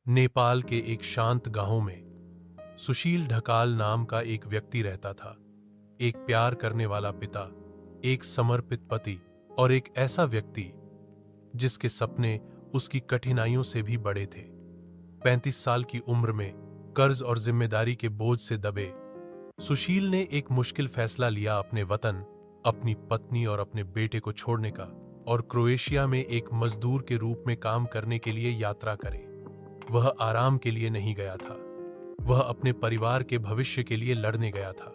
नेपाल के एक शांत गांव में सुशील ढकाल नाम का एक व्यक्ति रहता था। एक प्यार करने वाला पिता, एक समर्पित पति और एक ऐसा व्यक्ति जिसके सपने उसकी कठिनाइयों से भी बड़े थे। 35 साल की उम्र में कर्ज और जिम्मेदारी के बोझ से दबे सुशील ने एक मुश्किल फैसला लिया, अपने वतन, अपनी पत्नी और अपने बेटे को छोड़ने का और क्रोएशिया में एक मजदूर के रूप में काम करने के लिए यात्रा करे। वह आराम के लिए नहीं गया था, वह अपने परिवार के भविष्य के लिए लड़ने गया था।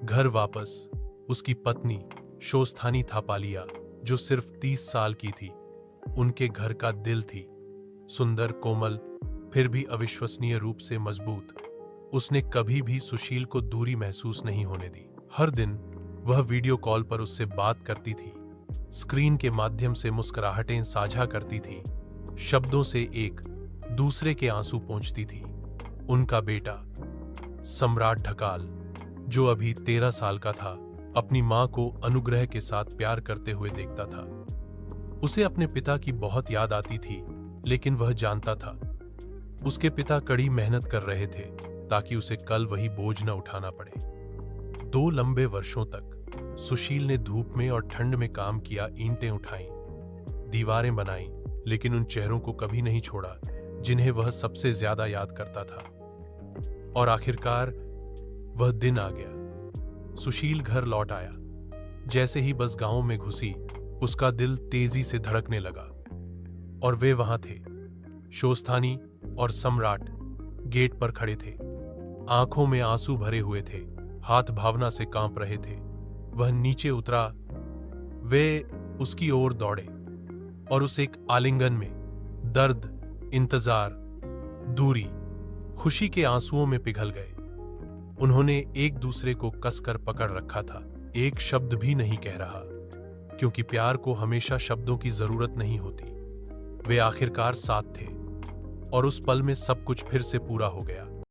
घर वापस उसकी पत्नी शोस्थानी थापालिया, जो सिर्फ 30 साल की थी, उनके घर का दिल थी। सुंदर, कोमल, फिर भी अविश्वसनीय रूप से मजबूत। उसने कभी भी सुशील को दूरी महसूस नहीं होने दी। हर दिन वह वीडियो कॉल पर उससे बात करती थी, स्क्रीन के माध्यम से मुस्कुराहटें साझा करती थी, शब्दों से एक दूसरे के आंसू पोंछती थी। उनका बेटा सम्राट ढकाल, जो अभी 13 साल का था, अपनी मां को अनुग्रह के साथ प्यार करते हुए देखता था। उसे अपने पिता की बहुत याद आती थी, लेकिन वह जानता था उसके पिता कड़ी मेहनत कर रहे थे ताकि उसे कल वही बोझ न उठाना पड़े। 2 लंबे वर्षों तक सुशील ने धूप में और ठंड में काम किया, ईंटें उठाई, दीवारें बनाई, लेकिन उन चेहरों को कभी नहीं छोड़ा जिन्हें वह सबसे ज्यादा याद करता था। और आखिरकार वह दिन आ गया। सुशील घर लौट आया। जैसे ही बस गांव में घुसी, उसका दिल तेजी से धड़कने लगा। और वे वहां थे, शोस्थानी और सम्राट गेट पर खड़े थे। आंखों में आंसू भरे हुए थे, हाथ भावना से कांप रहे थे। वह नीचे उतरा, वे उसकी ओर दौड़े और उस एक आलिंगन में दर्द, इंतजार, दूरी, खुशी के आंसुओं में पिघल गए। उन्होंने एक दूसरे को कसकर पकड़ रखा था, एक शब्द भी नहीं कह रहा, क्योंकि प्यार को हमेशा शब्दों की जरूरत नहीं होती। वे आखिरकार साथ थे और उस पल में सब कुछ फिर से पूरा हो गया।